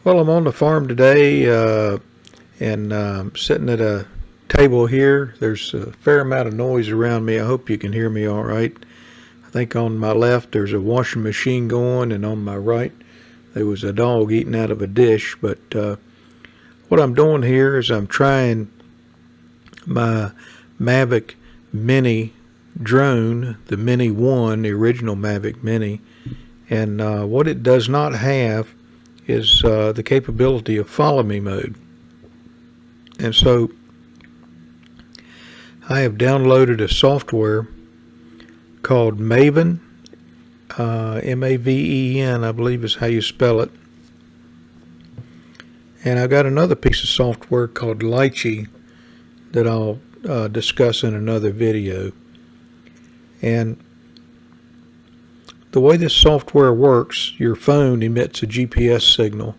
Well, I'm on the farm today and sitting at a table here. There's a fair amount of noise around me. I hope you can hear me all right. I think on my left there's a washing machine going, and on my right there was a dog eating out of a dish. But what I'm doing here is I'm trying my Mavic Mini drone, the Mini 1, the original Mavic Mini. And what it does not have is the capability of follow me mode. And so I have downloaded a software called Maven, Maven, I believe is how you spell it. And I've got another piece of software called Lychee that I'll discuss in another video. And the way this software works, your phone emits a GPS signal,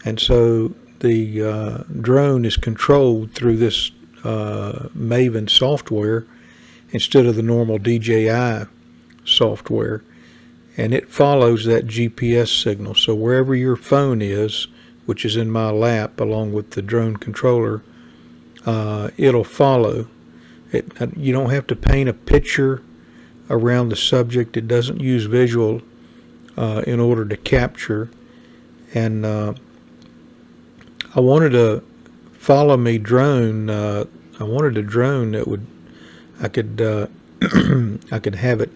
and so the drone is controlled through this Maven software instead of the normal DJI software, and it follows that GPS signal. So wherever your phone is, which is in my lap along with the drone controller, it'll follow it. You don't have to paint a picture around the subject. It doesn't use visual in order to capture. And I wanted a follow me drone. I wanted a drone that I could have it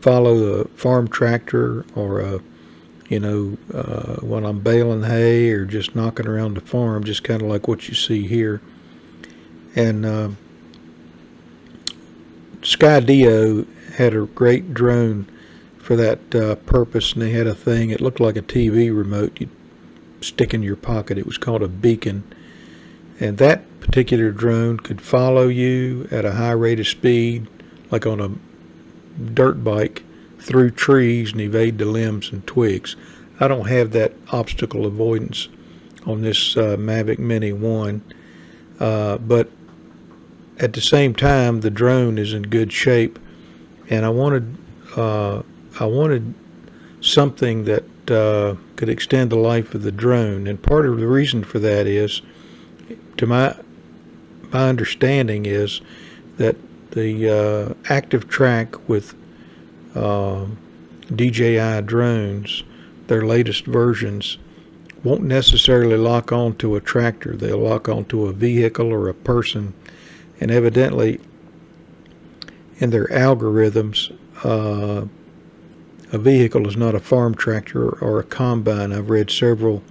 follow the farm tractor, or when I'm baling hay or just knocking around the farm, just kind of like what you see here. And Skydio had a great drone for that purpose, and they had a thing, it looked like a TV remote you'd stick in your pocket. It was called a beacon, and that particular drone could follow you at a high rate of speed, like on a dirt bike, through trees and evade the limbs and twigs. I don't have that obstacle avoidance on this Mavic Mini 1, but at the same time the drone is in good shape. And I wanted something that could extend the life of the drone. And part of the reason for that is, to my understanding, is that the active track with DJI drones, their latest versions, won't necessarily lock onto a tractor. They'll lock onto a vehicle or a person. And evidently, in their algorithms, a vehicle is not a farm tractor or a combine. I've read several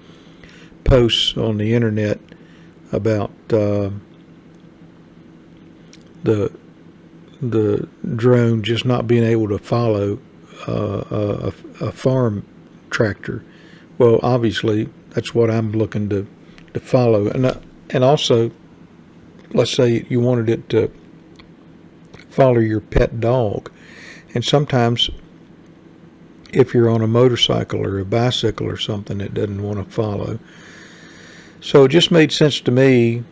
posts on the internet about the drone just not being able to follow a farm tractor. Well, obviously that's what I'm looking to follow. And also, let's say you wanted it to follow your pet dog, and sometimes if you're on a motorcycle or a bicycle or something, it doesn't want to follow. So it just made sense to me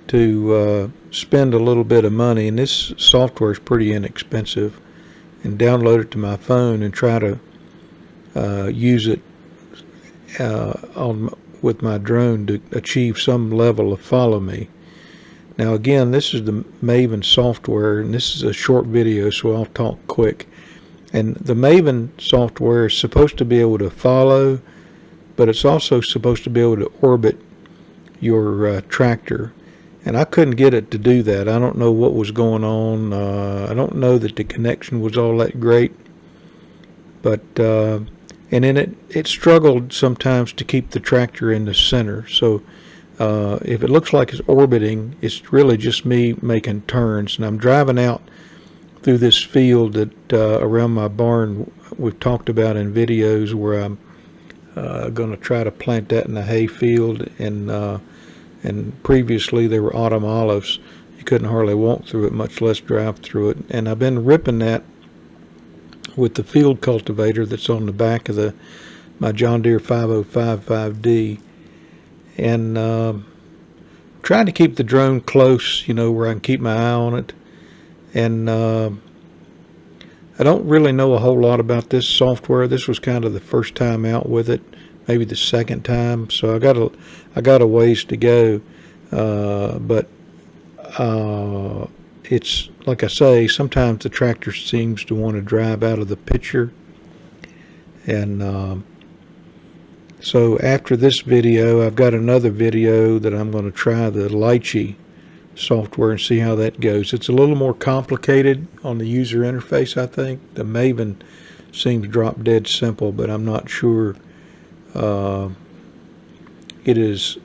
to spend a little bit of money, and this software is pretty inexpensive, and download it to my phone and try to use it with my drone to achieve some level of follow me. Now again, this is the Maven software, and this is a short video, so I'll talk quick. And the Maven software is supposed to be able to follow, but it's also supposed to be able to orbit your tractor. And I couldn't get it to do that. I don't know what was going on. I don't know that the connection was all that great. But and then it struggled sometimes to keep the tractor in the center. So if it looks like it's orbiting, it's really just me making turns. And I'm driving out through this field that around my barn we've talked about in videos, where I'm going to try to plant that in a hay field. And previously there were autumn olives. You couldn't hardly walk through it, much less drive through it. And I've been ripping that with the field cultivator that's on the back of my John Deere 5055D. And trying to keep the drone close, where I can keep my eye on it. And I don't really know a whole lot about this software. This was kind of the first time out with it. maybe the second time. So I got a ways to go, but it's like I say, sometimes the tractor seems to want to drive out of the picture, and so after this video, I've got another video that I'm going to try the Lychee software and see how that goes. It's a little more complicated on the user interface, I think. The Maven seems drop dead simple, but I'm not sure. It is.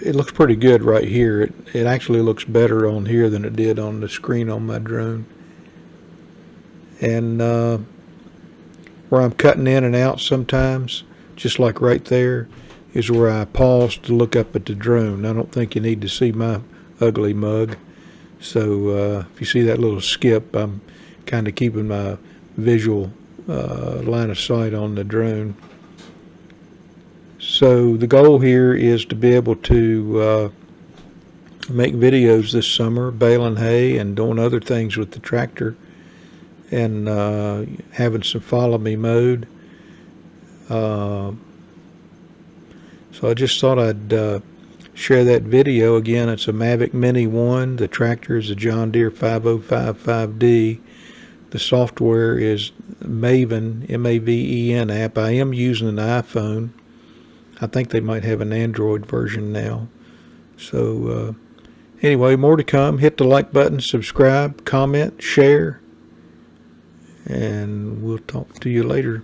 It looks pretty good right here. It actually looks better on here than it did on the screen on my drone. And where I'm cutting in and out sometimes, just like right there, is where I pause to look up at the drone. I don't think you need to see my ugly mug. So if you see that little skip, I'm kind of keeping my visual line of sight on the drone. So the goal here is to be able to make videos this summer, baling hay and doing other things with the tractor, and having some follow me mode. So I just thought I'd share that video. Again, it's a Mavic Mini 1. The tractor is a John Deere 5055D. The software is Maven, M-A-V-E-N app. I am using an iPhone. I think they might have an Android version now. So anyway, more to come. Hit the like button, subscribe, comment, share, and we'll talk to you later.